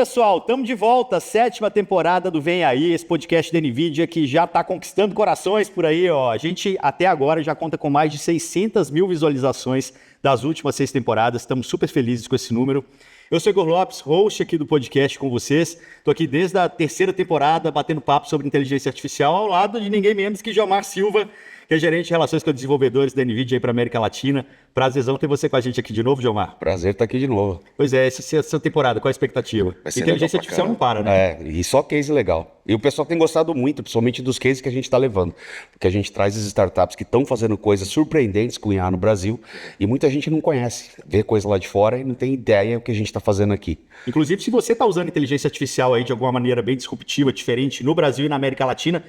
pessoal, estamos de volta, 7ª temporada do Vem Aí, esse podcast da NVIDIA que já está conquistando corações por aí, ó. A gente até agora já conta com mais de 600 mil visualizações das últimas 6 temporadas, estamos super felizes com esse número. Eu sou Igor Lopes, host aqui do podcast com vocês, estou aqui desde a 3ª temporada batendo papo sobre inteligência artificial ao lado de ninguém menos que Jomar Silva, que é gerente de relações com os desenvolvedores da NVIDIA aí para a América Latina. Prazerzão ter você com a gente aqui de novo, Jomar. Prazer estar aqui de novo. Pois é, essa temporada, qual a expectativa? Inteligência artificial não para, né? E só case legal. E o pessoal tem gostado muito, principalmente dos cases que a gente está levando. Porque a gente traz as startups que estão fazendo coisas surpreendentes com IA no Brasil e muita gente não conhece. Vê coisa lá de fora e não tem ideia do que a gente está fazendo aqui. Inclusive, se você está usando inteligência artificial aí de alguma maneira bem disruptiva, diferente no Brasil e na América Latina,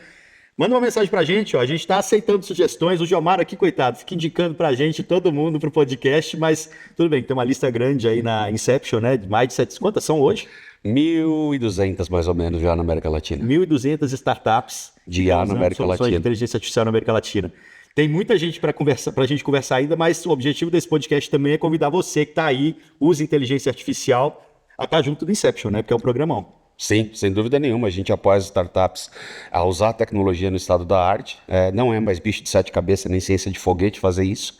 manda uma mensagem pra gente, ó. A gente está aceitando sugestões. O Jomar aqui, coitado, fica indicando pra gente, todo mundo, pro podcast, mas tudo bem, tem uma lista grande aí na Inception, né? De mais de 700. Quantas são hoje? 1.200 mais ou menos já na América Latina. 1.200 startups de IA na América Latina. De inteligência artificial na América Latina. Tem muita gente para a gente conversar ainda, mas o objetivo desse podcast também é convidar você que está aí, use inteligência artificial, a estar junto do Inception, né? Porque é um programão. Sim, sem dúvida nenhuma. A gente apoia as startups a usar a tecnologia no estado da arte. Não é mais bicho de 7 cabeças, nem ciência de foguete fazer isso.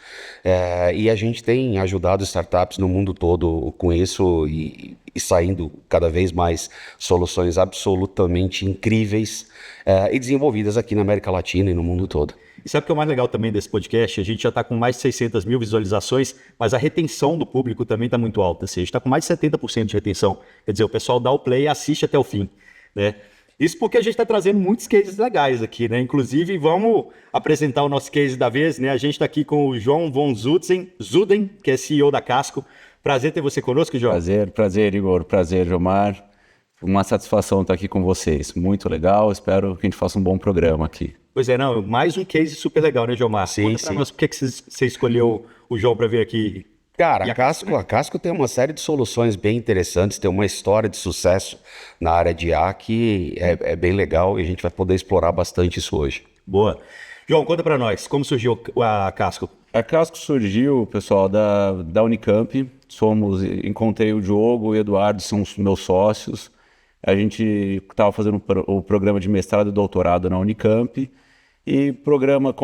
E a gente tem ajudado startups no mundo todo com isso e saindo cada vez mais soluções absolutamente incríveis e desenvolvidas aqui na América Latina e no mundo todo. E sabe o que é o mais legal também desse podcast? A gente já está com mais de 600 mil visualizações, mas a retenção do público também está muito alta. Assim, a gente está com mais de 70% de retenção. Quer dizer, o pessoal dá o play e assiste até o fim, né? Isso porque a gente está trazendo muitos cases legais aqui, né? Inclusive, vamos apresentar o nosso case da vez, né? A gente está aqui com o João von Zuden, que é CEO da Casco. Prazer ter você conosco, João. Prazer, Igor. Prazer, Jomar. Uma satisfação estar aqui com vocês. Muito legal. Espero que a gente faça um bom programa aqui. Pois é, não, mais um case super legal, né, Jomar? Sim. Nós, por que você escolheu o João para vir aqui? Cara, a Casco tem uma série de soluções bem interessantes, tem uma história de sucesso na área de IA que é bem legal e a gente vai poder explorar bastante isso hoje. Boa. João, conta para nós, como surgiu a Casco? A Casco surgiu, pessoal, da Unicamp. Encontrei o Diogo e o Eduardo, são os meus sócios. A gente estava fazendo o programa de mestrado e doutorado na Unicamp. E o programa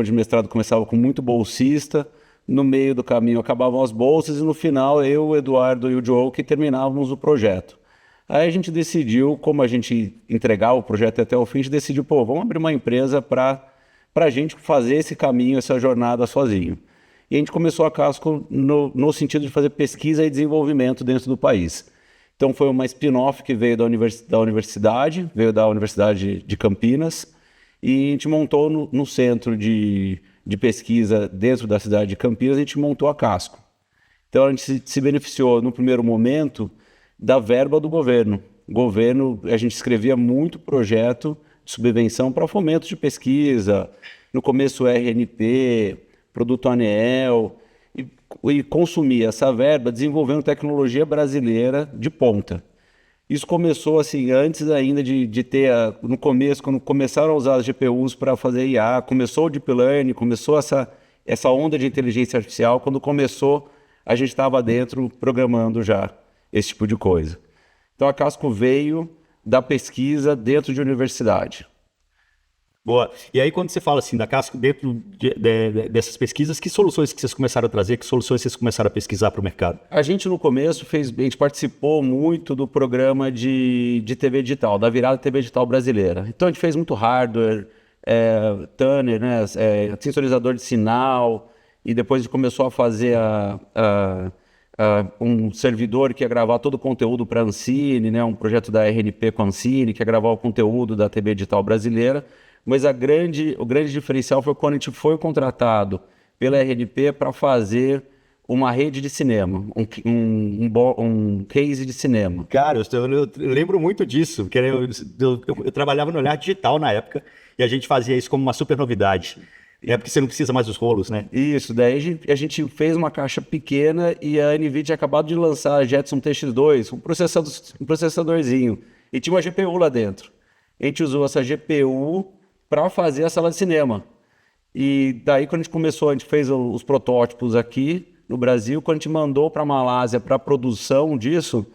de mestrado começava com muito bolsista, no meio do caminho acabavam as bolsas e no final eu, o Eduardo e o Joe que terminávamos o projeto. Aí a gente decidiu, como a gente entregava o projeto até o fim, a gente decidiu, vamos abrir uma empresa para a gente fazer esse caminho, essa jornada sozinho. E a gente começou a Casco no sentido de fazer pesquisa e desenvolvimento dentro do país. Então foi uma spin-off que veio da universidade, veio da Universidade de Campinas, e a gente montou no centro de pesquisa dentro da cidade de Campinas, a gente montou a Casco. Então a gente se beneficiou no primeiro momento da verba do governo. A gente escrevia muito projeto de subvenção para fomento de pesquisa, no começo RNP, Produto Anel, e consumia essa verba desenvolvendo tecnologia brasileira de ponta. Isso começou assim, antes ainda de ter, no começo, quando começaram a usar as GPUs para fazer IA, começou o Deep Learning, começou essa onda de inteligência artificial, quando começou, a gente estava dentro programando já esse tipo de coisa. Então a Casco veio da pesquisa dentro de universidade. Boa. E aí, quando você fala assim da Casco, dentro dessas pesquisas, que soluções que vocês começaram a trazer, que soluções vocês começaram a pesquisar para o mercado? A gente, no começo, a gente participou muito do programa de TV digital, da virada TV digital brasileira. Então, a gente fez muito hardware, tuner, né, sensorizador de sinal, e depois a gente começou a fazer um servidor que ia gravar todo o conteúdo para a Ancine, né, um projeto da RNP com a Ancine, que ia gravar o conteúdo da TV digital brasileira. Mas o grande diferencial foi quando a gente foi contratado pela RNP para fazer uma rede de cinema, um case de cinema. Cara, eu lembro muito disso, porque eu trabalhava no Olhar Digital na época e a gente fazia isso como uma super novidade. É porque você não precisa mais dos rolos, né? Isso, daí a gente fez uma caixa pequena e a NVIDIA tinha acabado de lançar a Jetson TX2, um processadorzinho, e tinha uma GPU lá dentro. A gente usou essa GPU para fazer a sala de cinema. E daí, quando a gente começou, a gente fez os protótipos aqui no Brasil. Quando a gente mandou para a Malásia para a produção disso,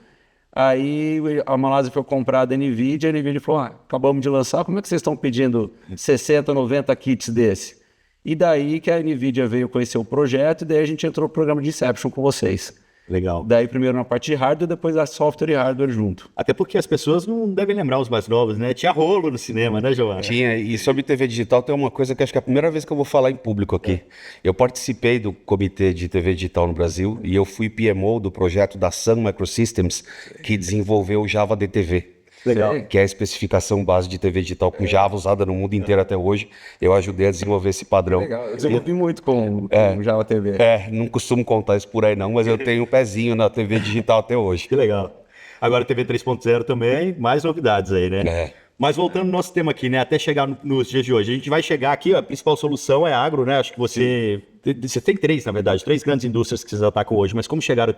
Aí a Malásia foi comprar da NVIDIA, a NVIDIA falou, acabamos de lançar, como é que vocês estão pedindo 60, 90 kits desse? E daí que a NVIDIA veio conhecer o projeto e daí a gente entrou no programa de Inception com vocês. Legal. Daí primeiro na parte de hardware, depois a software e hardware junto. Até porque as pessoas não devem lembrar os mais novos, né? Tinha rolo no cinema, né, Giovanna? Tinha, e sobre TV digital tem uma coisa que acho que é a primeira vez que eu vou falar em público aqui. Eu participei do comitê de TV digital no Brasil e eu fui PMO do projeto da Sun Microsystems que desenvolveu o Java DTV. Legal. Que é a especificação base de TV digital com Java usada no mundo inteiro até hoje. Eu ajudei a desenvolver esse padrão. Legal, eu desenvolvi muito com Java TV. Não costumo contar isso por aí não, mas eu tenho um pezinho na TV digital até hoje. Que legal. Agora TV 3.0 também, mais novidades aí, né? É. Mas voltando ao nosso tema aqui, né? Até chegar nos dias de hoje. A gente vai chegar aqui, a principal solução é agro, né? Acho que você tem três, na verdade, três grandes indústrias que vocês atacam hoje, mas como chegaram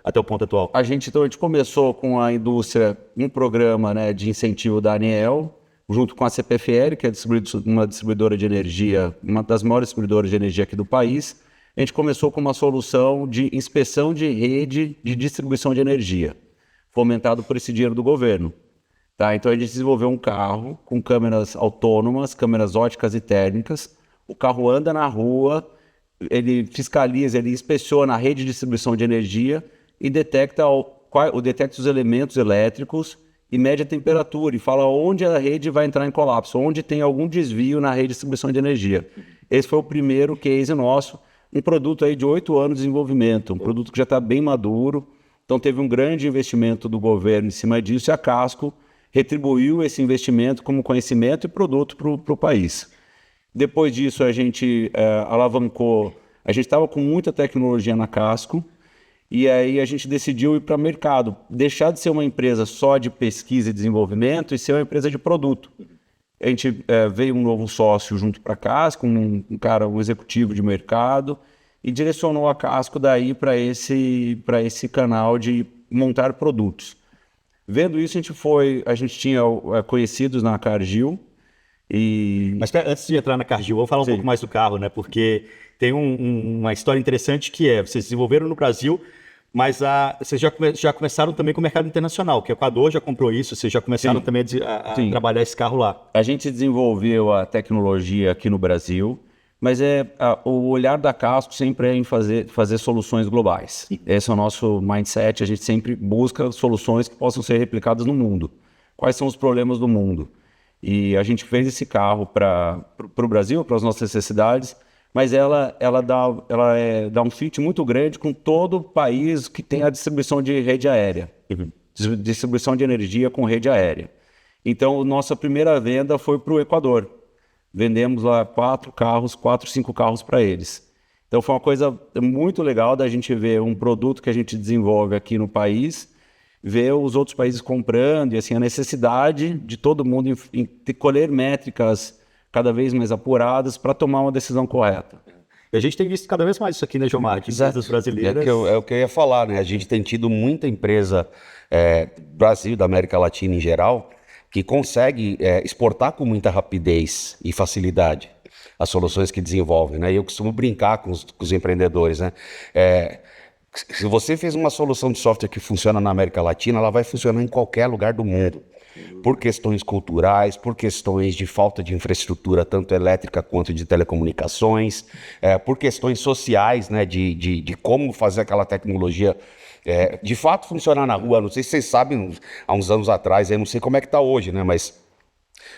até o ponto atual? A gente começou com a indústria, um programa, né, de incentivo da ANEEL, junto com a CPFL, que é uma distribuidora de energia, uma das maiores distribuidoras de energia aqui do país. A gente começou com uma solução de inspeção de rede de distribuição de energia, fomentado por esse dinheiro do governo. Tá? Então a gente desenvolveu um carro com câmeras autônomas, câmeras óticas e térmicas. O carro anda na rua, ele fiscaliza, ele inspeciona a rede de distribuição de energia e detecta os elementos elétricos e mede a temperatura e fala onde a rede vai entrar em colapso, onde tem algum desvio na rede de distribuição de energia. Esse foi o primeiro case nosso, um produto aí de 8 anos de desenvolvimento, um produto que já está bem maduro. Então teve um grande investimento do governo em cima disso e a Casco retribuiu esse investimento como conhecimento e produto para o país. Depois disso, a gente alavancou, a gente estava com muita tecnologia na Casco, e aí a gente decidiu ir para o mercado, deixar de ser uma empresa só de pesquisa e desenvolvimento e ser uma empresa de produto. A gente veio um novo sócio junto para a Casco, um executivo de mercado, e direcionou a Casco daí para esse canal de montar produtos. Vendo isso, a gente tinha conhecidos na Cargill. Mas antes de entrar na Cargill, vamos falar um pouco mais do carro, né? Porque tem uma história interessante que vocês desenvolveram no Brasil, mas vocês já começaram também com o mercado internacional, que o Equador já comprou isso, vocês já começaram também a trabalhar esse carro lá. A gente desenvolveu a tecnologia aqui no Brasil, mas o olhar da Casco sempre é em fazer soluções globais. Esse é o nosso mindset, a gente sempre busca soluções que possam ser replicadas no mundo. Quais são os problemas do mundo? E a gente fez esse carro para o Brasil, para as nossas necessidades, mas ela dá um fit muito grande com todo o país que tem a distribuição de rede aérea, distribuição de energia com rede aérea. Então, nossa primeira venda foi para o Equador. Vendemos lá 4, 5 carros para eles. Então foi uma coisa muito legal da gente ver um produto que a gente desenvolve aqui no país, ver os outros países comprando e assim a necessidade de todo mundo em colher métricas cada vez mais apuradas para tomar uma decisão correta. E a gente tem visto cada vez mais isso aqui, né, Gilmar? De empresas brasileiras. É o que eu ia falar, né? A gente tem tido muita empresa Brasil, da América Latina em geral, que consegue exportar com muita rapidez e facilidade as soluções que desenvolvem, né? E eu costumo brincar com os empreendedores, né? Se você fez uma solução de software que funciona na América Latina, ela vai funcionar em qualquer lugar do mundo. Por questões culturais, por questões de falta de infraestrutura, tanto elétrica quanto de telecomunicações, por questões sociais, né? De como fazer aquela tecnologia de fato funcionar na rua. Não sei se vocês sabem, há uns anos atrás, eu não sei como é que está hoje, né? Mas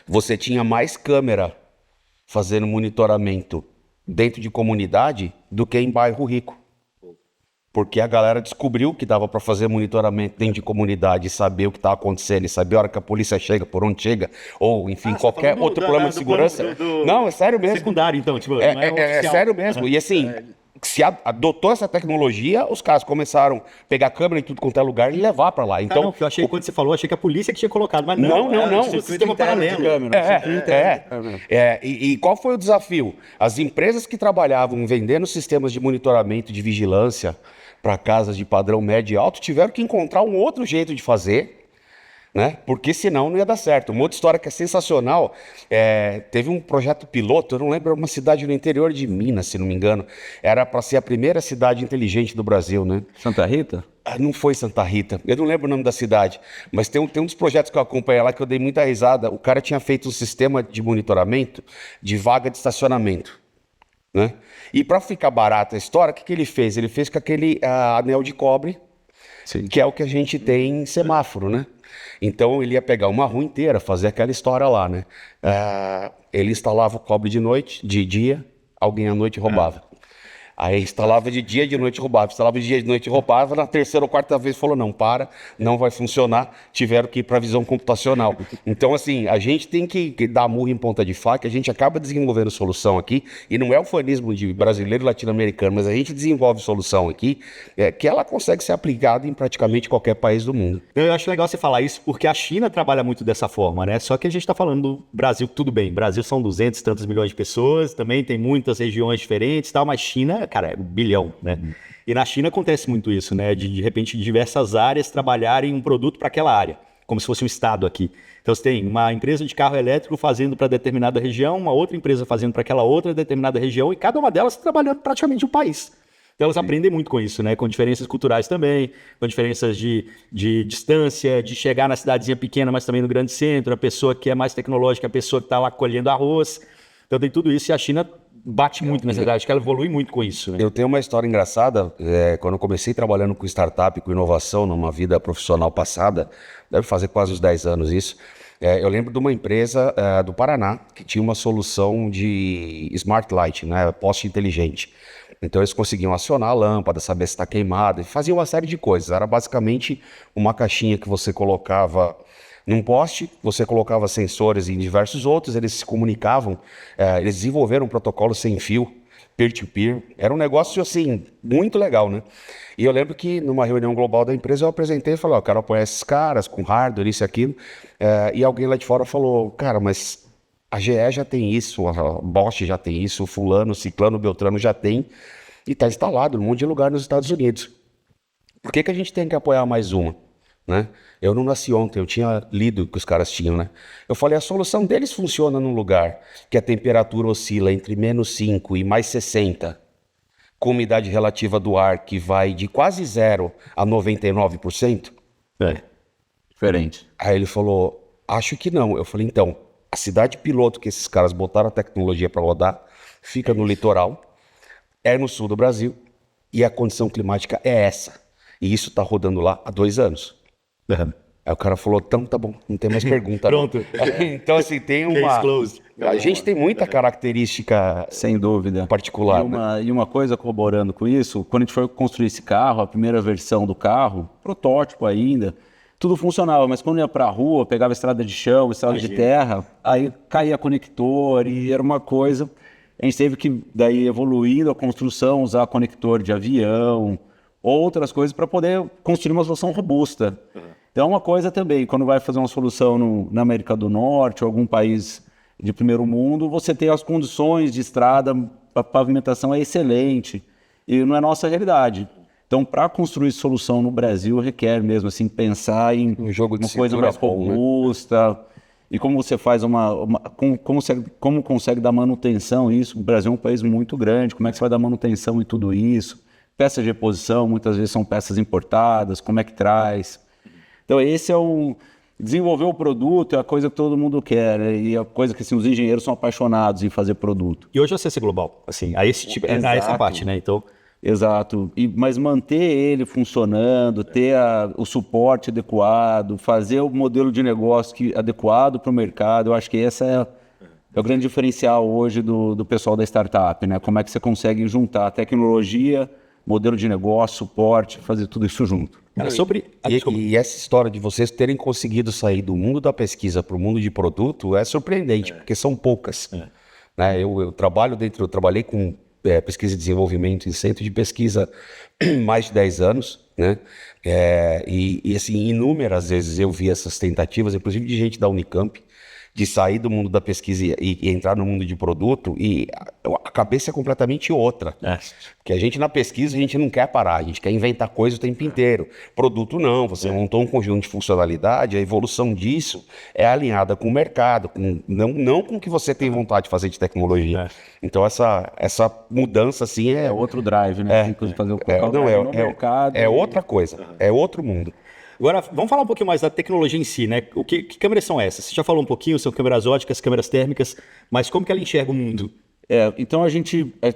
você tinha mais câmera fazendo monitoramento dentro de comunidade do que em bairro rico. Porque a galera descobriu que dava para fazer monitoramento dentro de comunidade, saber o que está acontecendo, e saber a hora que a polícia chega, por onde chega, ou enfim, qualquer outro plano de segurança. Não, é sério mesmo. Secundário, então, tipo, é sério mesmo. E assim, se adotou essa tecnologia, os caras começaram a pegar câmera em tudo quanto é lugar e levar para lá. Então, eu achei, quando você falou, achei que a polícia que tinha colocado, mas não. Um sistema paralelo. E qual foi o desafio? As empresas que trabalhavam vendendo sistemas de monitoramento, de vigilância para casas de padrão médio e alto, tiveram que encontrar um outro jeito de fazer né? Porque senão não ia dar certo. Uma outra história que é sensacional, teve um projeto piloto, eu não lembro, uma cidade no interior de Minas, se não me engano, era para ser a primeira cidade inteligente do Brasil, né? Santa Rita? Não foi Santa Rita, eu não lembro o nome da cidade, mas tem um dos projetos que eu acompanhei lá que eu dei muita risada. O cara tinha feito um sistema de monitoramento de vaga de estacionamento, né? E para ficar barata a história, o que ele fez? Ele fez com aquele anel de cobre, Sim. que é o que a gente tem em semáforo, né? Então ele ia pegar uma rua inteira, fazer aquela história lá, né? Ele instalava o cobre de noite, de dia, alguém à noite roubava. Aí instalava de dia, de noite roubava. Instalava de dia, de noite roubava. Na terceira ou quarta vez falou, não, não vai funcionar. Tiveram que ir para a visão computacional. Então, assim, a gente tem que dar murro em ponta de faca. A gente acaba desenvolvendo solução aqui. E não é o fanismo de brasileiro e latino-americano, mas a gente desenvolve solução aqui que ela consegue ser aplicada em praticamente qualquer país do mundo. Eu acho legal você falar isso, porque a China trabalha muito dessa forma, né? Só que a gente está falando do Brasil, tudo bem. Brasil são 200 e tantos milhões de pessoas, também tem muitas regiões diferentes e tal, mas China, cara, é 1 bilhão, né? E na China acontece muito isso, né? De repente, diversas áreas trabalharem um produto para aquela área, como se fosse um estado aqui. Então, você tem uma empresa de carro elétrico fazendo para determinada região, uma outra empresa fazendo para aquela outra determinada região, e cada uma delas trabalhando praticamente um país. Então, elas aprendem muito com isso, né? Com diferenças culturais também, com diferenças de distância, de chegar na cidadezinha pequena, mas também no grande centro, a pessoa que é mais tecnológica, a pessoa que está lá colhendo arroz. Então, tem tudo isso, e a China bate muito nessa idade, acho que ela evolui muito com isso, né? Eu tenho uma história engraçada, quando eu comecei trabalhando com startup, com inovação, numa vida profissional passada, deve fazer quase uns 10 anos isso, eu lembro de uma empresa do Paraná, que tinha uma solução de smart light, né, poste inteligente. Então eles conseguiam acionar a lâmpada, saber se está queimada, e faziam uma série de coisas. Era basicamente uma caixinha que você colocava num poste, você colocava sensores em diversos outros, eles se comunicavam, eles desenvolveram um protocolo sem fio, peer-to-peer. Era um negócio, assim, muito legal, né? E eu lembro que numa reunião global da empresa eu apresentei e falei, eu quero apoiar esses caras com hardware, isso e aquilo. E alguém lá de fora falou, cara, mas a GE já tem isso, a Bosch já tem isso, o fulano, ciclano, beltrano já tem, e está instalado num monte de lugar nos Estados Unidos. Por que a gente tem que apoiar mais uma? Né? Eu não nasci ontem, eu tinha lido o que os caras tinham, né? Eu falei, a solução deles funciona num lugar que a temperatura oscila entre -5 e +60, com umidade relativa do ar que vai de quase 0 a 99%. Diferente. Aí ele falou, acho que não. Eu falei, então, a cidade piloto que esses caras botaram a tecnologia para rodar fica no litoral, é no sul do Brasil, e a condição climática é essa. E isso está rodando lá há 2 anos. Aí o cara falou, então tá bom, não tem mais pergunta. Pronto. Então, assim, tem uma... Case closed. A gente tem muita característica Sem dúvida. particular. Né? E uma coisa corroborando com isso, quando a gente foi construir esse carro, a primeira versão do carro, protótipo ainda, tudo funcionava, mas quando ia pra rua, pegava estrada de chão, estrada de terra, aí caía conector e era uma coisa... A gente teve que, daí, evoluindo a construção, usar conector de avião, outras coisas para poder construir uma solução robusta. Então, uma coisa também, quando vai fazer uma solução na América do Norte ou algum país de primeiro mundo, você tem as condições de estrada, a pavimentação é excelente e não é nossa realidade. Então, para construir solução no Brasil, requer mesmo assim, pensar em Um jogo de uma coisa cintura mais bom, né? robusta. E como você faz como consegue dar manutenção isso? O Brasil é um país muito grande, como é que você vai dar manutenção em tudo isso? Peças de reposição, muitas vezes são peças importadas, como é que traz? Então esse é desenvolver o produto é a coisa que todo mundo quer, né? E a coisa que assim, os engenheiros são apaixonados em fazer produto. E hoje é CC Global, assim, a esse tipo, a essa Exato. parte, né? Então, Exato, mas manter ele funcionando, ter o suporte adequado, fazer o modelo de negócio adequado para o mercado, eu acho que esse é o grande diferencial hoje do pessoal da startup, né? Como é que você consegue juntar tecnologia, modelo de negócio, suporte, fazer tudo isso junto. cara, sobre... E essa história de vocês terem conseguido sair do mundo da pesquisa para o mundo de produto é surpreendente, porque são poucas. Né? Eu trabalhei com pesquisa e desenvolvimento em centro de pesquisa mais de 10 anos, né? E assim, inúmeras vezes eu vi essas tentativas, inclusive de gente da Unicamp, de sair do mundo da pesquisa e entrar no mundo de produto, e a cabeça é completamente outra. Porque a gente na pesquisa, a gente não quer parar, a gente quer inventar coisa o tempo inteiro. Produto não, você montou um conjunto de funcionalidade, a evolução disso é alinhada com o mercado, não com o que você tem vontade de fazer de tecnologia. Então essa mudança assim É outro drive, né? Tem que fazer o mercado. É outra coisa, é outro mundo. Agora, vamos falar um pouquinho mais da tecnologia em si, né? Que câmeras são essas? Você já falou um pouquinho, são câmeras óticas, câmeras térmicas, mas como que ela enxerga o mundo? Então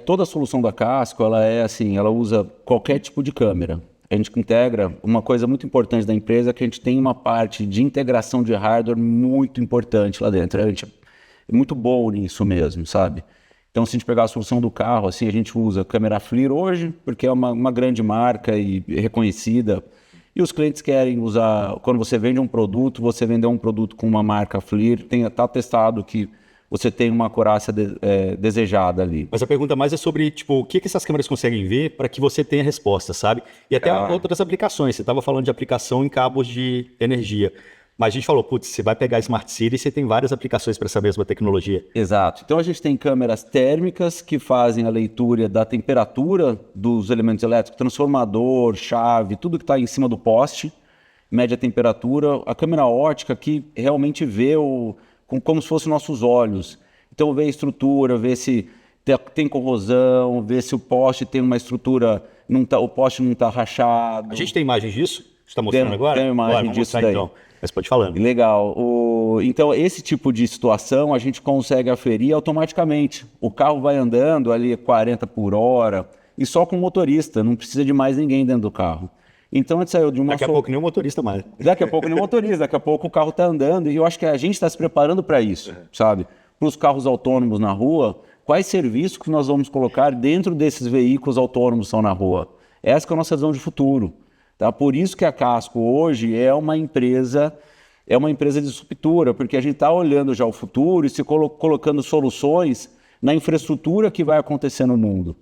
toda a solução da Casco, ela é assim, ela usa qualquer tipo de câmera. A gente integra, uma coisa muito importante da empresa é que a gente tem uma parte de integração de hardware muito importante lá dentro. A gente é muito bom nisso mesmo, sabe? Então, se a gente pegar a solução do carro, assim, a gente usa câmera FLIR hoje, porque é uma grande marca e reconhecida. E os clientes querem usar, quando você vende um produto, você vender um produto com uma marca FLIR, está testado que você tem uma acurácia desejada ali. Mas a pergunta mais é sobre, tipo, o que essas câmeras conseguem ver para que você tenha resposta, sabe? E até outras aplicações. Você estava falando de aplicação em cabos de energia. Mas a gente falou, putz, você vai pegar a Smart City e você tem várias aplicações para essa mesma tecnologia. Exato. Então a gente tem câmeras térmicas que fazem a leitura da temperatura dos elementos elétricos, transformador, chave, tudo que está em cima do poste, mede a temperatura. A câmera ótica que realmente vê como se fossem nossos olhos. Então vê a estrutura, vê se tem corrosão, vê se o poste tem uma estrutura, o poste não está rachado. A gente tem imagens disso? Você está mostrando agora? Tem imagem disso daí. Então. Mas pode falar. Legal. Então, esse tipo de situação a gente consegue aferir automaticamente. O carro vai andando ali 40 por hora e só com o motorista, não precisa de mais ninguém dentro do carro. Então, a gente saiu de uma... Daqui a pouco nem o motorista mais. Daqui a pouco nem o motorista, daqui a pouco o carro está andando e eu acho que a gente está se preparando para isso, sabe? Para os carros autônomos na rua, quais serviços que nós vamos colocar dentro desses veículos autônomos que estão na rua? Essa que é a nossa visão de futuro. Tá? Por isso que a Casco hoje é uma empresa de disruptura, porque a gente está olhando já o futuro e se colocando soluções na infraestrutura que vai acontecer no mundo.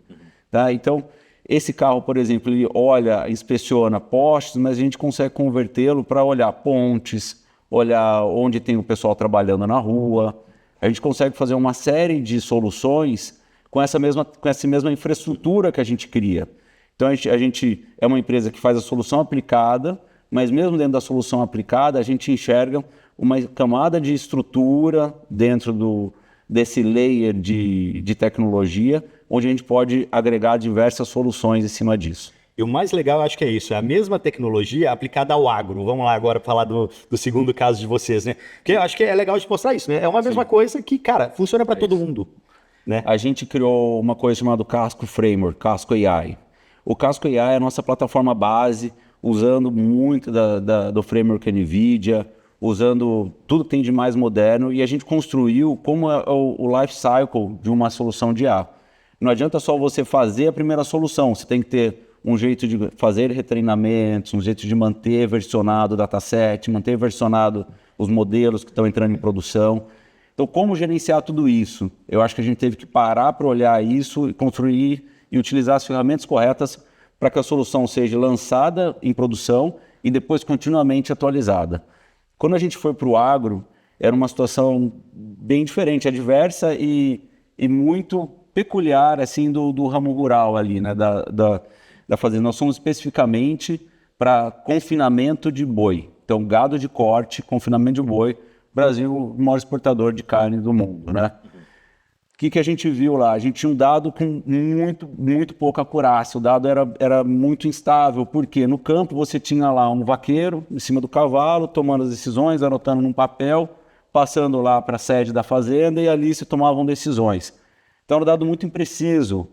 Tá? Então, esse carro, por exemplo, ele olha, inspeciona postes, mas a gente consegue convertê-lo para olhar pontes, olhar onde tem o pessoal trabalhando na rua. A gente consegue fazer uma série de soluções com essa mesma infraestrutura que a gente cria. Então, a gente é uma empresa que faz a solução aplicada, mas mesmo dentro da solução aplicada, a gente enxerga uma camada de estrutura dentro desse layer de tecnologia, onde a gente pode agregar diversas soluções em cima disso. E o mais legal, eu acho que é isso, é a mesma tecnologia aplicada ao agro. Vamos lá agora falar do segundo caso de vocês, né? Porque eu acho que é legal de mostrar isso, né? É uma mesma coisa que, cara, funciona para todo mundo, né? A gente criou uma coisa chamada Casco Framework, Casco AI. O Casco AI é a nossa plataforma base, usando muito do framework NVIDIA, usando tudo que tem de mais moderno, e a gente construiu como é o life cycle de uma solução de IA. Não adianta só você fazer a primeira solução, você tem que ter um jeito de fazer retreinamentos, um jeito de manter versionado o dataset, manter versionado os modelos que estão entrando em produção. Então, como gerenciar tudo isso? Eu acho que a gente teve que parar para olhar isso e construir e utilizar as ferramentas corretas para que a solução seja lançada em produção e depois continuamente atualizada. Quando a gente foi para o agro, era uma situação bem diferente, adversa e muito peculiar assim, do ramo rural ali, né, da fazenda. Nós somos especificamente para confinamento de boi. Então, gado de corte, confinamento de boi. Brasil, o maior exportador de carne do mundo, né? O que a gente viu lá? A gente tinha um dado com muito pouca acurácia. O dado era muito instável, porque no campo você tinha lá um vaqueiro em cima do cavalo, tomando as decisões, anotando num papel, passando lá para a sede da fazenda e ali se tomavam decisões. Então era um dado muito impreciso.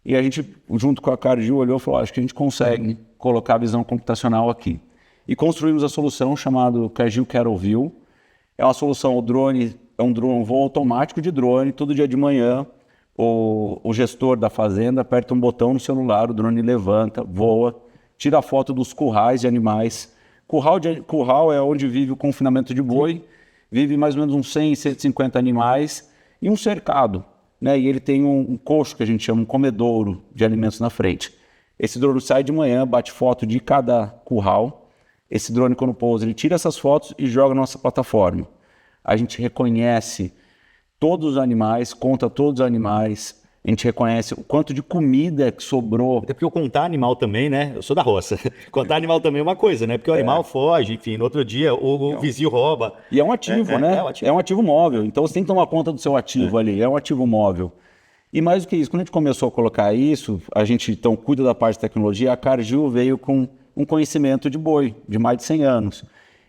E a gente, junto com a Cargill, olhou e falou, acho que a gente consegue colocar a visão computacional aqui. E construímos a solução chamada Cargill Cattle View. É uma solução, um voo automático de drone, todo dia de manhã, o gestor da fazenda aperta um botão no celular, o drone levanta, voa, tira a foto dos currais de animais. Curral é onde vive o confinamento de boi, vive mais ou menos uns 100, 150 animais e um cercado, né? E ele tem um coxo que a gente chama, um comedouro de alimentos na frente. Esse drone sai de manhã, bate foto de cada curral. Esse drone, quando pousa, ele tira essas fotos e joga na nossa plataforma. a gente reconhece todos os animais, conta todos os animais, a gente reconhece o quanto de comida que sobrou. Até porque eu contar animal também, né? Eu sou da roça. Contar animal também é uma coisa, né? Porque o animal foge, enfim, no outro dia o vizinho rouba. E é um ativo, né? É um ativo móvel. Então você tem que tomar conta do seu ativo ali. É um ativo móvel. E mais do que isso, quando a gente começou a colocar isso, a gente então cuida da parte de tecnologia, a Cargill veio com um conhecimento de boi, de mais de 100 anos.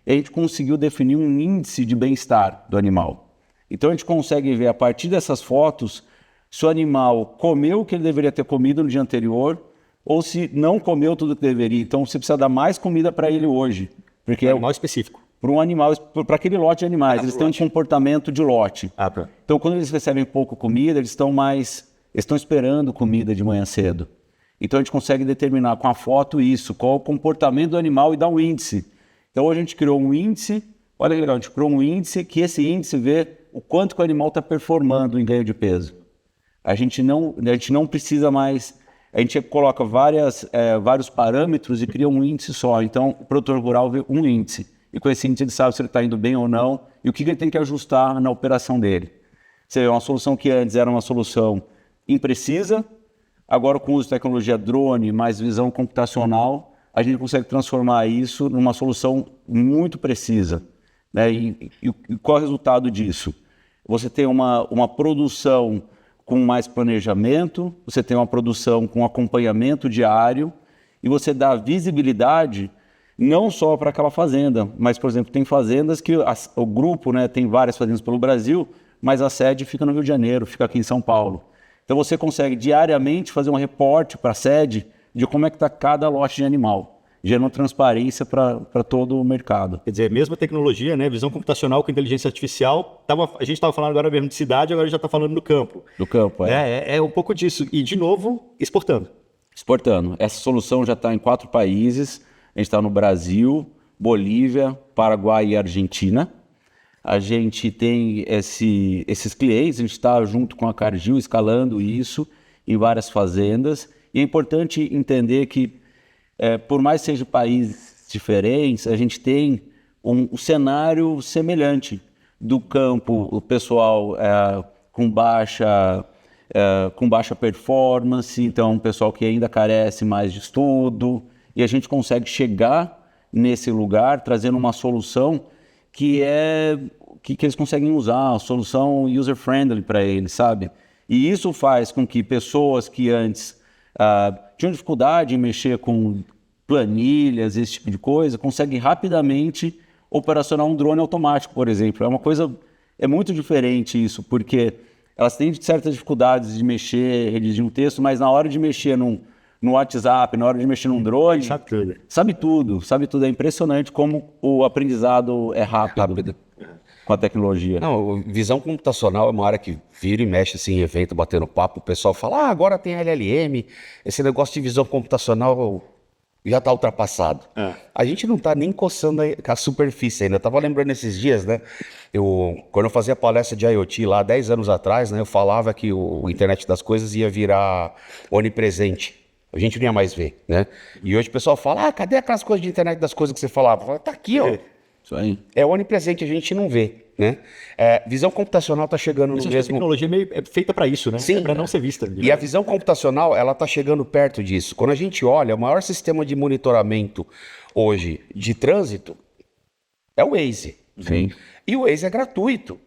E a gente conseguiu definir um índice de bem-estar do animal. Então a gente consegue ver a partir dessas fotos se o animal comeu o que ele deveria ter comido no dia anterior ou se não comeu tudo o que deveria. Então você precisa dar mais comida para ele hoje. Porque É um animal específico. para um animal, para aquele lote de animais, eles têm um comportamento de lote. Então, quando eles recebem pouco comida, eles estão esperando comida de manhã cedo. Então, a gente consegue determinar com a foto isso, qual o comportamento do animal e dar um índice. Então, hoje a gente criou um índice, olha que legal, a gente criou um índice que esse índice vê o quanto que o animal está performando em ganho de peso. A gente não precisa mais, a gente coloca vários parâmetros e cria um índice só. Então, o produtor rural vê um índice. E com esse índice ele sabe se ele está indo bem ou não e o que ele tem que ajustar na operação dele. Você vê, uma solução que antes era uma solução imprecisa, agora com o uso de tecnologia drone, mais visão computacional, a gente consegue transformar isso numa solução muito precisa. Né? E qual é o resultado disso? Você tem uma produção com mais planejamento, você tem uma produção com acompanhamento diário e você dá visibilidade não só para aquela fazenda, mas, por exemplo, tem fazendas que o grupo, né, tem várias fazendas pelo Brasil, mas a sede fica no Rio de Janeiro, fica aqui em São Paulo. Então você consegue diariamente fazer um reporte para a sede de como é que está cada lote de animal, gerando transparência para todo o mercado. Quer dizer, mesma tecnologia, né? Visão computacional com inteligência artificial. A gente estava falando agora mesmo de cidade, agora já está falando do campo. Do campo, É um pouco disso. E, de novo, exportando. Exportando. Essa solução já está em 4 países. A gente está no Brasil, Bolívia, Paraguai e Argentina. A gente tem esses clientes, a gente está junto com a Cargill escalando isso em várias fazendas. E é importante entender que, por mais que sejam países diferentes, a gente tem um cenário semelhante do campo, o pessoal com baixa performance, então um pessoal que ainda carece mais de estudo, e a gente consegue chegar nesse lugar trazendo uma solução que eles conseguem usar, uma solução user-friendly para eles, sabe? E isso faz com que pessoas que antes tinham dificuldade em mexer com planilhas, esse tipo de coisa, conseguem rapidamente operacionar um drone automático, por exemplo. É muito diferente isso, porque elas têm certas dificuldades de mexer, redigir um texto, mas na hora de mexer no WhatsApp, na hora de mexer num drone, sabe tudo. É impressionante como o aprendizado é rápido. Com a tecnologia. Não, visão computacional é uma área que vira e mexe assim, em evento, batendo papo, o pessoal fala, agora tem LLM, esse negócio de visão computacional já está ultrapassado. A gente não está nem coçando a superfície ainda. Eu estava lembrando esses dias, né? Quando eu fazia palestra de IoT lá 10 anos atrás, né? Eu falava que o Internet das Coisas ia virar onipresente. A gente não ia mais ver, né? E hoje o pessoal fala, cadê aquelas coisas de Internet das Coisas que você falava? Eu falo, tá aqui, ó. Isso aí. É onipresente, a gente não vê, né? Visão computacional está chegando no mesmo... A tecnologia é feita para isso, né? Sim. É para não ser vista. E a visão computacional, ela está chegando perto disso. Quando a gente olha, o maior sistema de monitoramento hoje de trânsito é o Waze. Sim. E o Waze é gratuito.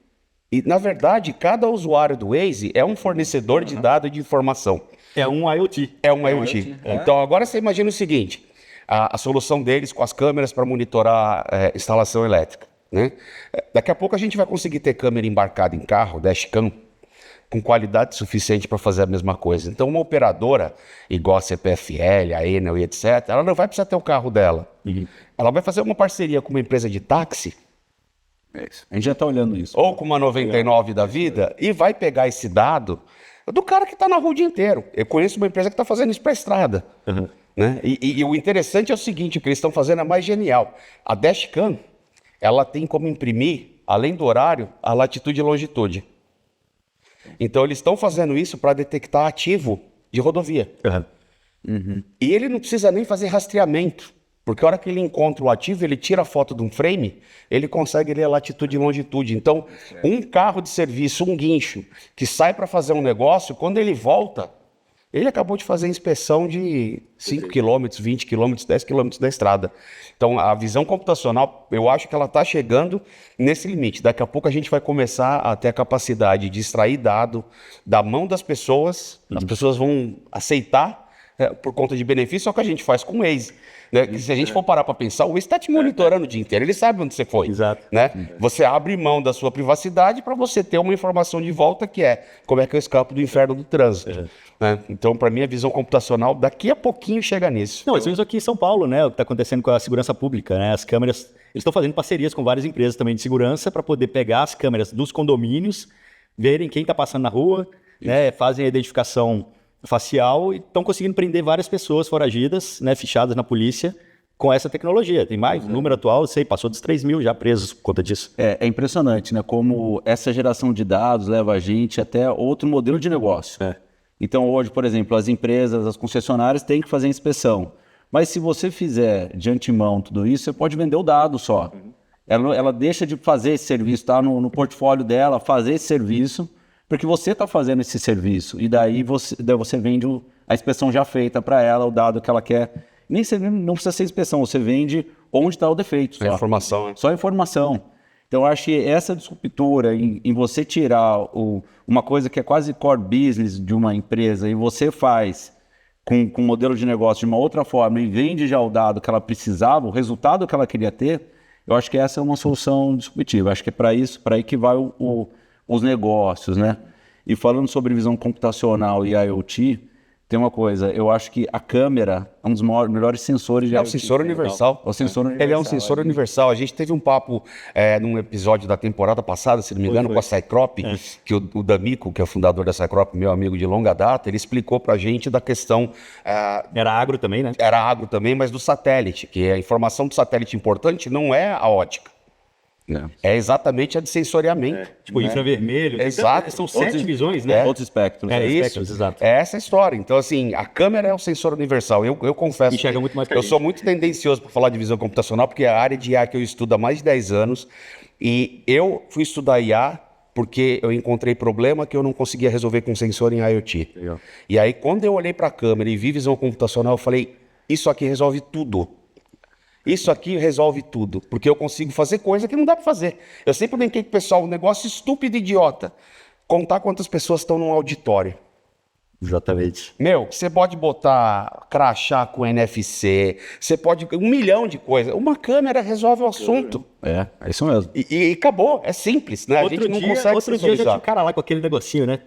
E, na verdade, cada usuário do Waze é um fornecedor de dados e de informação. É um IoT. É um IoT. Então, agora você imagina o seguinte... A solução deles com as câmeras para monitorar instalação elétrica, né? Daqui a pouco a gente vai conseguir ter câmera embarcada em carro, dashcam, com qualidade suficiente para fazer a mesma coisa. Então, uma operadora, igual a CPFL, a Enel e etc., ela não vai precisar ter o carro dela. Ela vai fazer uma parceria com uma empresa de táxi, a gente já está olhando isso. ou com uma 99 da vida, e vai pegar esse dado do cara que está na rua o dia inteiro. Eu conheço uma empresa que está fazendo isso para a estrada. Né? E o interessante é o seguinte, o que eles estão fazendo é mais genial. A dashcam, ela tem como imprimir, além do horário, a latitude e longitude. Então eles estão fazendo isso para detectar ativo de rodovia. E ele não precisa nem fazer rastreamento. Porque a hora que ele encontra o ativo, ele tira a foto de um frame, ele consegue ler a latitude e longitude. Então, um carro de serviço, um guincho, que sai para fazer um negócio, quando ele volta, ele acabou de fazer inspeção de 5 km, 20 km, 10 km da estrada. Então, a visão computacional, eu acho que ela está chegando nesse limite. Daqui a pouco a gente vai começar a ter a capacidade de extrair dado da mão das pessoas, as pessoas vão aceitar por conta de benefício, é o que a gente faz com o Waze. Né? Que se a gente for parar para pensar, o Waze está te monitorando o dia inteiro, ele sabe onde você foi. Exato. Né? Você abre mão da sua privacidade para você ter uma informação de volta que é como é que eu escapo do inferno do trânsito. Né? Então, para mim, a visão computacional daqui a pouquinho chega nisso. Não, isso aqui em São Paulo, né? O que está acontecendo com a segurança pública, né? As câmeras, eles estão fazendo parcerias com várias empresas também de segurança para poder pegar as câmeras dos condomínios, verem quem está passando na rua, né? Fazem a identificação facial e estão conseguindo prender várias pessoas foragidas, né? Fichadas na polícia com essa tecnologia. Tem mais, o número atual, eu sei, passou dos 3 mil já presos por conta disso. É impressionante, né? Como essa geração de dados leva a gente até outro modelo de negócio. Então, hoje, por exemplo, as empresas, as concessionárias têm que fazer inspeção. Mas se você fizer de antemão tudo isso, você pode vender o dado só. Ela deixa de fazer esse serviço, tá no portfólio dela, fazer esse serviço, porque você está fazendo esse serviço. E daí você vende a inspeção já feita para ela, o dado que ela quer. Não precisa ser inspeção, você vende onde está o defeito. Só. Informação, né? Só informação. Então, eu acho que essa disruptura em você tirar uma coisa que é quase core business de uma empresa e você faz com um modelo de negócio de uma outra forma e vende já o dado que ela precisava, o resultado que ela queria ter, eu acho que essa é uma solução disruptiva. Acho que é para aí que vai os negócios, né? E falando sobre visão computacional e IoT, tem uma coisa, eu acho que a câmera é um dos melhores sensores de IoT. É o sensor universal. O sensor universal. Ele é um sensor universal. A gente teve um papo num episódio da temporada passada, se não me engano, com a Cycrop, que o D'Amico, que é o fundador da Cycrop, meu amigo de longa data, ele explicou pra gente da questão... Era agro também, né? Era agro também, mas do satélite, que a informação do satélite importante não é a ótica. É exatamente a de sensoriamento. Tipo, infravermelho. Exato. São 7 visões, né? Outros espectros. É isso. Espectros, exato. É essa a história. Então, assim, a câmera é o sensor universal. Eu confesso Enxerga muito mais que a eu gente. sou muito tendencioso para falar de visão computacional, porque é a área de IA que eu estudo há mais de 10 anos. E eu fui estudar IA porque eu encontrei problema que eu não conseguia resolver com sensor em IoT. Legal. E aí, quando eu olhei para a câmera e vi visão computacional, eu falei, isso aqui resolve tudo. Isso aqui resolve tudo, porque eu consigo fazer coisa que não dá para fazer. Eu sempre brinquei com o pessoal, um negócio estúpido e idiota. Contar quantas pessoas estão num auditório. Exatamente. Meu, você pode botar crachá com NFC, você pode... 1 milhão de coisas. Uma câmera resolve o assunto. É isso mesmo. E acabou, é simples, né? A gente não consegue outro dia já sensorizar. tinha um cara lá com aquele negocinho, né?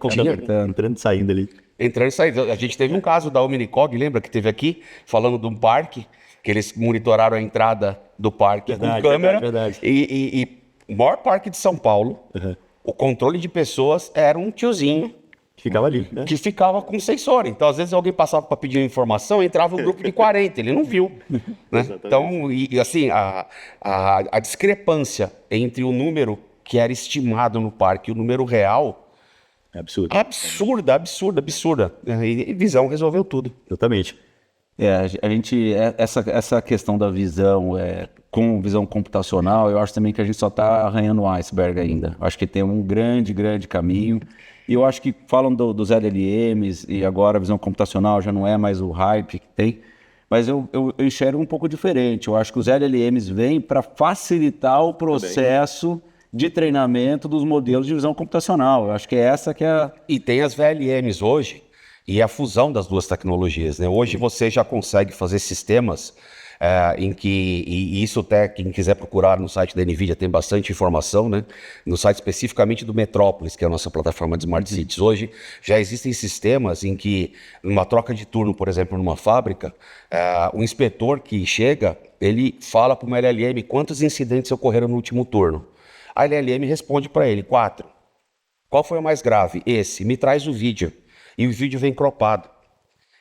Entrando e saindo ali. Entrando e saindo. A gente teve um caso da Omnicog, lembra que teve aqui, falando de um parque, que eles monitoraram a entrada do parque com câmera. Verdade. E o maior parque de São Paulo, o controle de pessoas era um tiozinho Ficava ali, né? que ficava com sensor. Então, às vezes, alguém passava para pedir uma informação, entrava um grupo de 40, ele não viu. Né? Então, assim, a discrepância entre o número que era estimado no parque e o número real É absurdo. absurda. E visão resolveu tudo. Exatamente. Essa questão da visão, com visão computacional, eu acho também que a gente só está arranhando o iceberg ainda. Eu acho que tem um grande caminho. E eu acho que falam dos LLMs e agora a visão computacional já não é mais o hype que tem, mas eu enxergo um pouco diferente. Eu acho que os LLMs vêm para facilitar o processo de treinamento dos modelos de visão computacional. Eu acho que essa que é a... E tem as VLMs hoje, e a fusão das duas tecnologias, né? Hoje você já consegue fazer sistemas em que, e isso até quem quiser procurar no site da NVIDIA tem bastante informação, né? No site especificamente do Metrópolis, que é a nossa plataforma de Smart Cities. Hoje já existem sistemas em que, numa troca de turno, por exemplo, numa fábrica, o inspetor que chega, ele fala para uma LLM quantos incidentes ocorreram no último turno. A LLM responde para ele, 4. Qual foi o mais grave? Esse. Me traz o vídeo. E o vídeo vem cropado.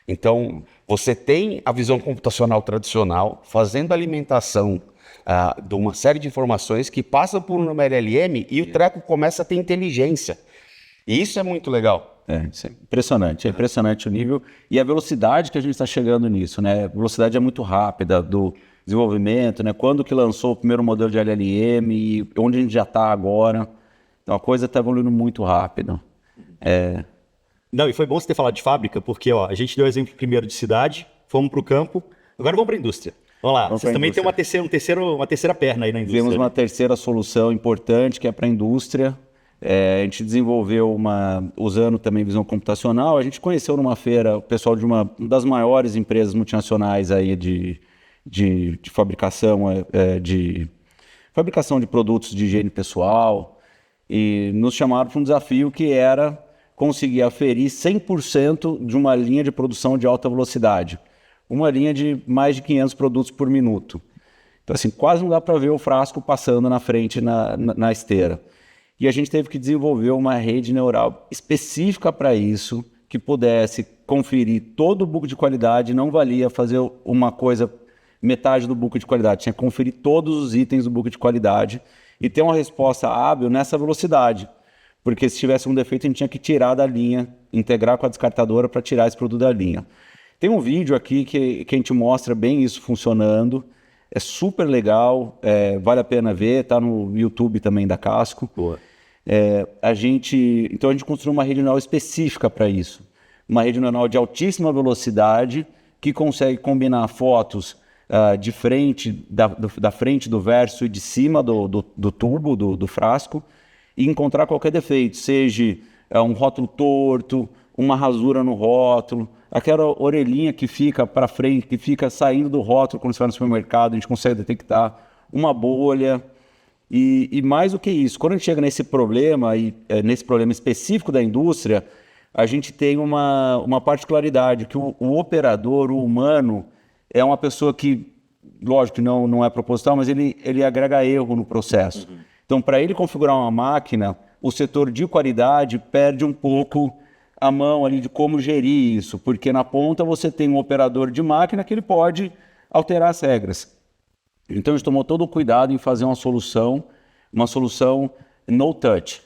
Então, você tem a visão computacional tradicional fazendo a alimentação de uma série de informações que passam por uma LLM e o treco começa a ter inteligência. E isso é muito legal. Isso é impressionante o nível e a velocidade que a gente está chegando nisso, né? A velocidade é muito rápida desenvolvimento, né? Quando que lançou o primeiro modelo de LLM e onde a gente já está agora. Então a coisa está evoluindo muito rápido. Não, e foi bom você ter falado de fábrica, porque ó, a gente deu exemplo primeiro de cidade, fomos para o campo, agora vamos para a indústria. Vamos lá, vocês também têm uma terceira perna aí na indústria. Temos uma terceira solução importante que é para a indústria. A gente desenvolveu usando também visão computacional. A gente conheceu numa feira o pessoal de uma das maiores empresas multinacionais aí de fabricação, fabricação de produtos de higiene pessoal, e nos chamaram para um desafio que era conseguir aferir 100% de uma linha de produção de alta velocidade. Uma linha de mais de 500 produtos por minuto. Então, assim, quase não dá para ver o frasco passando na frente na esteira. E a gente teve que desenvolver uma rede neural específica para isso, que pudesse conferir todo o book de qualidade. Não valia fazer uma coisa, metade do book de qualidade, tinha que conferir todos os itens do book de qualidade e ter uma resposta hábil nessa velocidade. Porque se tivesse um defeito, a gente tinha que tirar da linha, integrar com a descartadora para tirar esse produto da linha. Tem um vídeo aqui que a gente mostra bem isso funcionando. É super legal, vale a pena ver, está no YouTube também da Casco. Boa. Então a gente construiu uma rede neural específica para isso. Uma rede neural de altíssima velocidade que consegue combinar fotos de frente, da frente do verso e de cima do tubo, do frasco, e encontrar qualquer defeito, seja um rótulo torto, uma rasura no rótulo, aquela orelhinha que fica para frente, que fica saindo do rótulo quando você vai no supermercado, a gente consegue detectar uma bolha. E mais do que isso, quando a gente chega nesse problema específico da indústria, a gente tem uma particularidade, que o operador, o humano, é uma pessoa que, lógico que não é proposital, mas ele agrega erro no processo. Uhum. Então, para ele configurar uma máquina, o setor de qualidade perde um pouco a mão ali de como gerir isso, porque na ponta você tem um operador de máquina que ele pode alterar as regras. Então a gente tomou todo o cuidado em fazer uma solução no touch.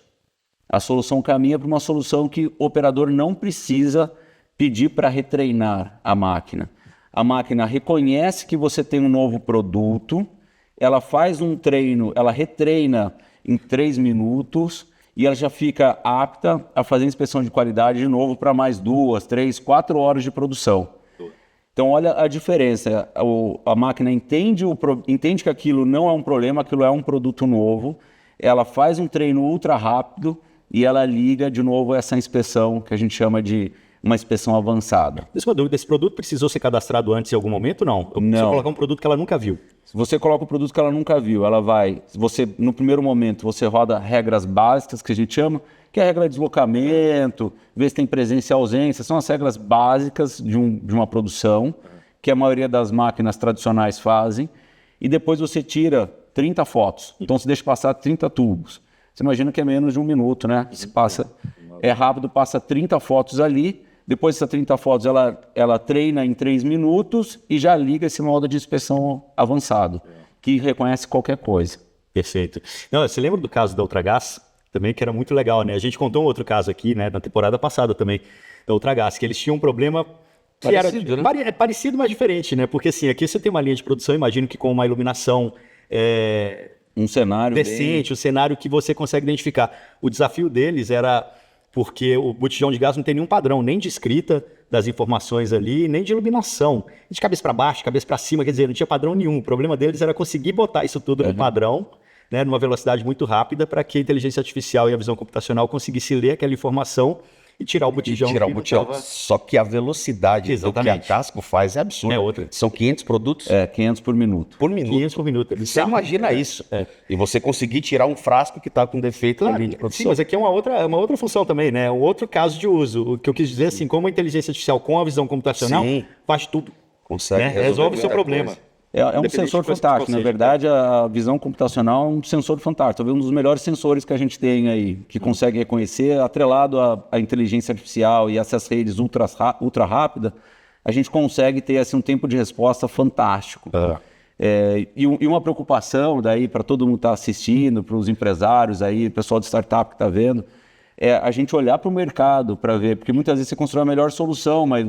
A solução caminha para uma solução que o operador não precisa pedir para retreinar a máquina. A máquina reconhece que você tem um novo produto, ela faz um treino, ela retreina em 3 minutos, e ela já fica apta a fazer inspeção de qualidade de novo para mais 2, 3, 4 horas de produção. Então, olha a diferença. A máquina entende que aquilo não é um problema, aquilo é um produto novo. Ela faz um treino ultra rápido e ela liga de novo essa inspeção que a gente chama de uma inspeção avançada. Uma dúvida, esse produto precisou ser cadastrado antes em algum momento ou não? Não. Você colocar um produto que ela nunca viu. Se você coloca um produto que ela nunca viu, no primeiro momento, você roda regras básicas, que a gente chama, que é a regra de deslocamento, ver se tem presença e ausência, são as regras básicas de uma produção, que a maioria das máquinas tradicionais fazem, e depois você tira 30 fotos. Então você deixa passar 30 tubos. Você imagina que é menos de 1 minuto, né? É rápido, passa 30 fotos ali, depois dessas 30 fotos ela treina em 3 minutos e já liga esse modo de inspeção avançado, que reconhece qualquer coisa. Perfeito. Não, você lembra do caso da Ultragaz? Também que era muito legal, né? A gente contou um outro caso aqui, né? Na temporada passada também, da Ultragaz, que eles tinham um problema que parecido, era né? Parecido, mas diferente, né? Porque assim, aqui você tem uma linha de produção, imagino que com uma iluminação um cenário decente, um cenário que você consegue identificar. O desafio deles era porque o botijão de gás não tem nenhum padrão, nem de escrita das informações ali, nem de iluminação. De cabeça para baixo, cabeça para cima, quer dizer, não tinha padrão nenhum. O problema deles era conseguir botar isso tudo no padrão, né, numa velocidade muito rápida, para que a inteligência artificial e a visão computacional conseguisse ler aquela informação e tirar o botijão. Só que a velocidade do que a Casco faz é absurda. É outra. São 500 produtos 500 por minuto. por minuto. 500 por minuto. Você imagina isso. E você conseguir tirar um frasco que está com defeito na linha de produção. Sim, mas aqui é uma outra função também, né? Um outro caso de uso. O que eu quis dizer, assim, como a inteligência artificial com a visão computacional faz tudo. Consegue Né? Resolve o seu problema. Coisa. É um sensor fantástico. Na verdade, a visão computacional é um sensor fantástico. Talvez um dos melhores sensores que a gente tem aí, que consegue reconhecer, atrelado à inteligência artificial e essas redes ultra rápidas, a gente consegue ter assim, um tempo de resposta fantástico. E uma preocupação daí para todo mundo que está assistindo, para os empresários aí, pessoal de startup que está vendo, é a gente olhar para o mercado para ver, porque muitas vezes você constrói a melhor solução, mas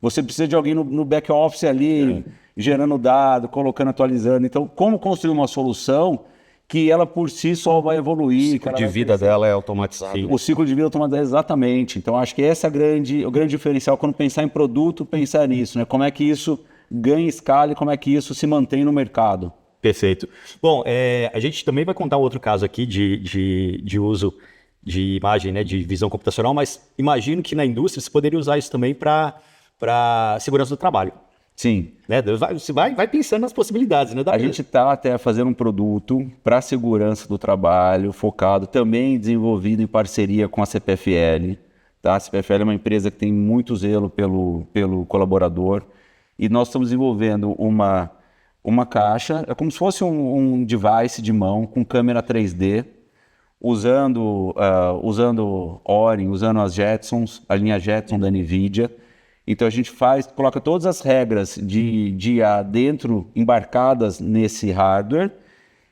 você precisa de alguém no back office ali. gerando dado, colocando, atualizando. Então, como construir uma solução que ela por si só vai evoluir? O ciclo de vida dela é automatizado. O ciclo de vida automatizado, exatamente. Então, acho que esse é o grande diferencial quando pensar em produto, pensar nisso, né? Como é que isso ganha escala e como é que isso se mantém no mercado. Perfeito. Bom, a gente também vai contar outro caso aqui de uso de imagem, né, de visão computacional, mas imagino que na indústria você poderia usar isso também para segurança do trabalho. Sim. Né? Você vai pensando nas possibilidades, né? A gente está até fazendo um produto para segurança do trabalho, focado, também desenvolvido em parceria com a CPFL. Tá? A CPFL é uma empresa que tem muito zelo pelo colaborador e nós estamos desenvolvendo uma caixa, é como se fosse um device de mão com câmera 3D, usando Orin, usando as Jetsons, a linha Jetson da NVIDIA. Então a gente coloca todas as regras de IA dentro, embarcadas nesse hardware,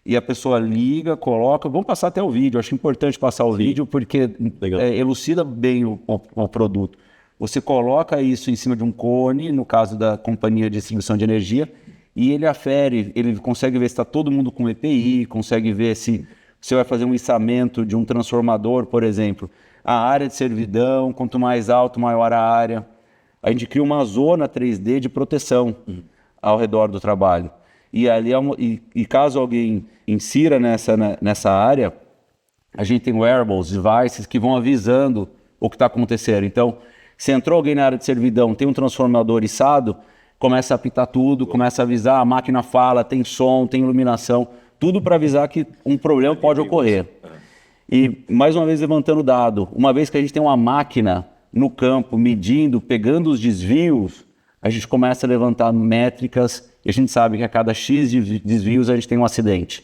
e a pessoa liga, coloca, vamos passar até o vídeo, acho importante passar o vídeo porque elucida bem o produto. Você coloca isso em cima de um cone, no caso da companhia de distribuição de energia, e ele afere, ele consegue ver se está todo mundo com EPI, consegue ver se você vai fazer um içamento de um transformador, por exemplo. A área de servidão, quanto mais alto, maior a área. A gente cria uma zona 3D de proteção ao redor do trabalho. E ali caso alguém insira nessa área, a gente tem wearables, devices que vão avisando o que está acontecendo. Então, se entrou alguém na área de servidão, tem um transformador içado, começa a apitar tudo, começa a avisar, a máquina fala, tem som, tem iluminação, tudo para avisar que um problema pode ocorrer. E, mais uma vez, levantando dado, uma vez que a gente tem uma máquina no campo, medindo, pegando os desvios, a gente começa a levantar métricas e a gente sabe que a cada X de desvios a gente tem um acidente.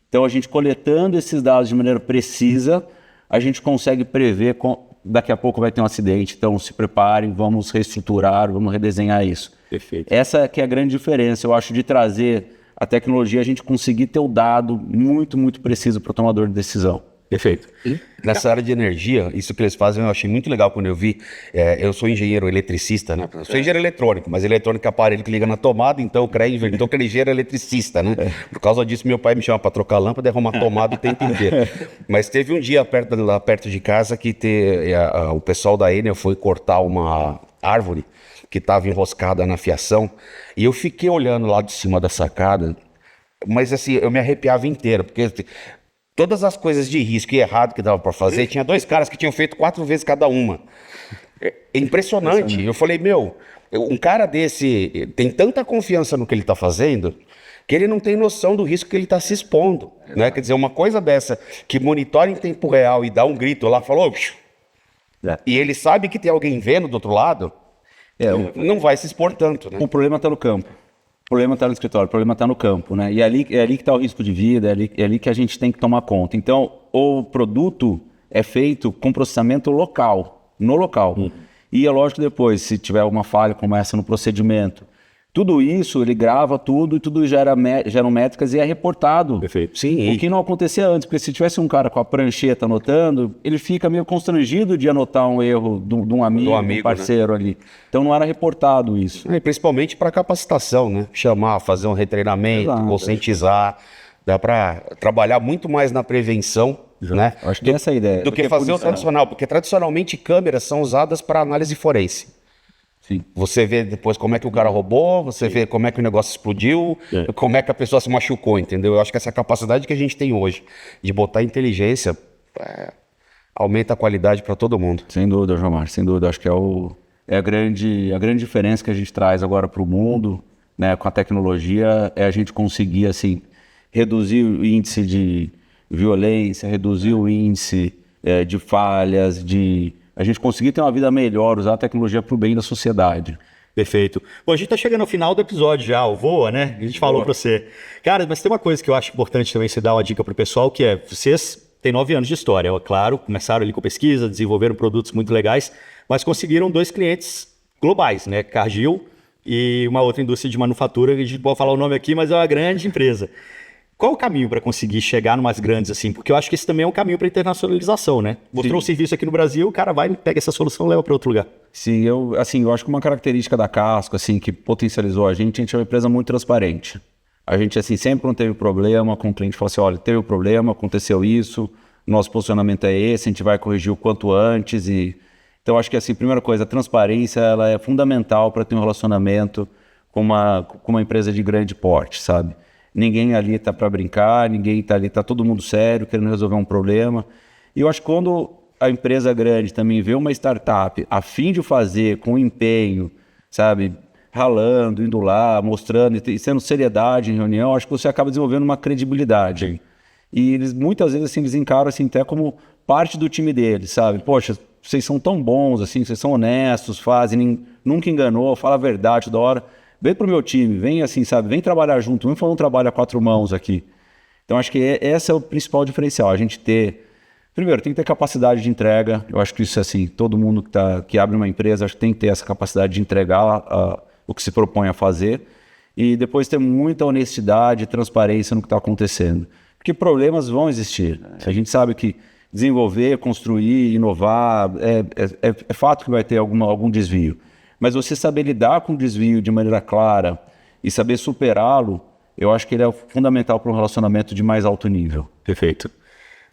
Então, a gente coletando esses dados de maneira precisa, a gente consegue prever daqui a pouco vai ter um acidente, então se preparem, vamos reestruturar, vamos redesenhar isso. Perfeito. Essa que é a grande diferença, eu acho, de trazer a tecnologia, a gente conseguir ter o dado muito, muito preciso para o tomador de decisão. Perfeito. Nessa área de energia, isso que eles fazem eu achei muito legal quando eu vi. Eu sou engenheiro eletricista, né? Eu sou engenheiro eletrônico, mas eletrônico é aparelho que liga na tomada, então eu creio então que ele é engenheiro eletricista, né? Por causa disso, meu pai me chama para trocar a lâmpada, arrumar a tomada o tempo inteiro. Mas teve um dia lá perto de casa que o pessoal da Enel foi cortar uma árvore que estava enroscada na fiação, e eu fiquei olhando lá de cima da sacada, mas assim, eu me arrepiava inteiro, porque todas as coisas de risco e errado que dava para fazer, tinha 2 caras que tinham feito 4 vezes cada uma. É impressionante. Eu falei, um cara desse tem tanta confiança no que ele está fazendo que ele não tem noção do risco que ele está se expondo. Né? Quer dizer, uma coisa dessa que monitora em tempo real e dá um grito lá, falou, e ele sabe que tem alguém vendo do outro lado, não vai se expor tanto. Né? O problema está no campo. O problema está no escritório, o problema está no campo, né? E é ali que está o risco de vida, é ali que a gente tem que tomar conta. Então, o produto é feito com processamento local, no local. E é lógico depois, se tiver alguma falha como essa no procedimento, tudo isso, ele grava tudo e tudo geram métricas e é reportado. Perfeito. Sim. O que não acontecia antes, porque se tivesse um cara com a prancheta anotando, ele fica meio constrangido de anotar um erro de um amigo, um parceiro, né? Ali. Então não era reportado isso. E principalmente para capacitação, né? Chamar, fazer um retreinamento, conscientizar. Dá para trabalhar muito mais na prevenção, né? Acho que essa é a ideia. Do que fazer o tradicional, porque tradicionalmente câmeras são usadas para análise forense. Sim. Você vê depois como é que o cara roubou, você vê como é que o negócio explodiu, como é que a pessoa se machucou, entendeu? Eu acho que essa capacidade que a gente tem hoje de botar inteligência aumenta a qualidade para todo mundo. Sem dúvida, João Marcos, sem dúvida. Acho que é a grande diferença que a gente traz agora para o mundo, né, com a tecnologia, é a gente conseguir assim, reduzir o índice de violência, reduzir o índice de falhas, a gente conseguir ter uma vida melhor, usar a tecnologia para o bem da sociedade. Perfeito. Bom, a gente está chegando ao final do episódio já, o Voa, né? A gente falou para você. Cara, mas tem uma coisa que eu acho importante também você dar uma dica para o pessoal, que é, vocês têm 9 anos de história, é claro, começaram ali com pesquisa, desenvolveram produtos muito legais, mas conseguiram 2 clientes globais, né? Cargill e uma outra indústria de manufatura, que a gente pode falar o nome aqui, mas é uma grande empresa. qual o caminho para conseguir chegar numas grandes assim? Porque eu acho que esse também é um caminho para internacionalização, né? Mostrou um serviço aqui no Brasil, o cara vai, pega essa solução e leva para outro lugar. Sim, eu acho que uma característica da Casco, assim, que potencializou a gente é uma empresa muito transparente. A gente, assim, sempre quando teve problema, com o cliente falou assim, olha, teve um problema, aconteceu isso, nosso posicionamento é esse, a gente vai corrigir o quanto antes. Então, acho que, assim, primeira coisa, a transparência, ela é fundamental para ter um relacionamento com uma empresa de grande porte, sabe? Ninguém ali está para brincar, ninguém está ali, está todo mundo sério, querendo resolver um problema. E eu acho que quando a empresa grande também vê uma startup a fim de fazer com empenho, sabe, ralando, indo lá, mostrando e sendo seriedade em reunião, acho que você acaba desenvolvendo uma credibilidade. Sim. E eles muitas vezes assim, eles encaram assim, até como parte do time deles, sabe? Poxa, vocês são tão bons, assim, vocês são honestos, fazem, nunca enganou, fala a verdade toda hora. Vem pro meu time, vem assim, sabe? Vem trabalhar junto, vem fazer um trabalho a 4 mãos aqui. Então acho que esse é o principal diferencial, a gente ter... Primeiro, tem que ter capacidade de entrega. Eu acho que isso, assim, todo mundo que abre uma empresa, acho que tem que ter essa capacidade de entregar o que se propõe a fazer. E depois ter muita honestidade e transparência no que está acontecendo. Porque problemas vão existir. A gente sabe que desenvolver, construir, inovar, é fato que vai ter algum desvio. Mas você saber lidar com o desvio de maneira clara e saber superá-lo, eu acho que ele é fundamental para um relacionamento de mais alto nível. Perfeito.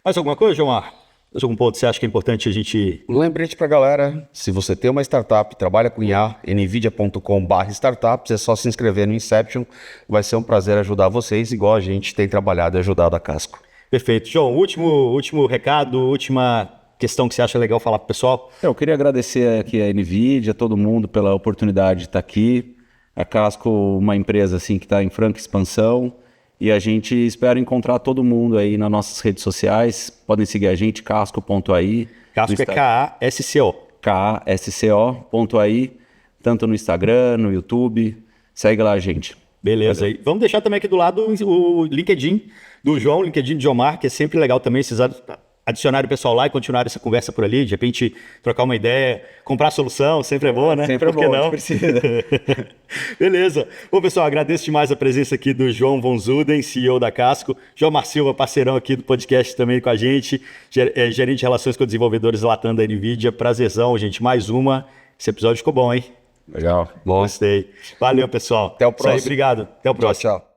Mais alguma coisa, Gilmar? Mais algum ponto que você acha que é importante a gente... Um lembrete para a galera, se você tem uma startup, trabalha com IA, nvidia.com/startups, é só se inscrever no Inception, vai ser um prazer ajudar vocês, igual a gente tem trabalhado e ajudado a Casco. Perfeito. João, último recado, última questão que você acha legal falar para o pessoal? Eu queria agradecer aqui a NVIDIA, todo mundo pela oportunidade de estar aqui. A Casco, uma empresa assim, que está em franca expansão. E a gente espera encontrar todo mundo aí nas nossas redes sociais. Podem seguir a gente, casco.ai. Casco é K-A-S-C-O. K-A-S-C-O.ai, tanto no Instagram, no YouTube. Segue lá a gente. Beleza. E vamos deixar também aqui do lado o LinkedIn do João, o LinkedIn de Gilmar, que é sempre legal também vocês adicionarem o pessoal lá e continuar essa conversa por ali, de repente trocar uma ideia, comprar solução, sempre é bom, né? Sempre é bom, não? Precisa. Beleza. Bom, pessoal, agradeço demais a presença aqui do João von Zuden, CEO da Casco, Gilmar Silva, parceirão aqui do podcast também com a gente, gerente de relações com desenvolvedores Latam da NVIDIA, prazerzão, gente, mais uma. Esse episódio ficou bom, hein? Legal. Bom. Gostei. Valeu, pessoal. Até o próximo. Isso aí, obrigado. Até o próximo. Tchau.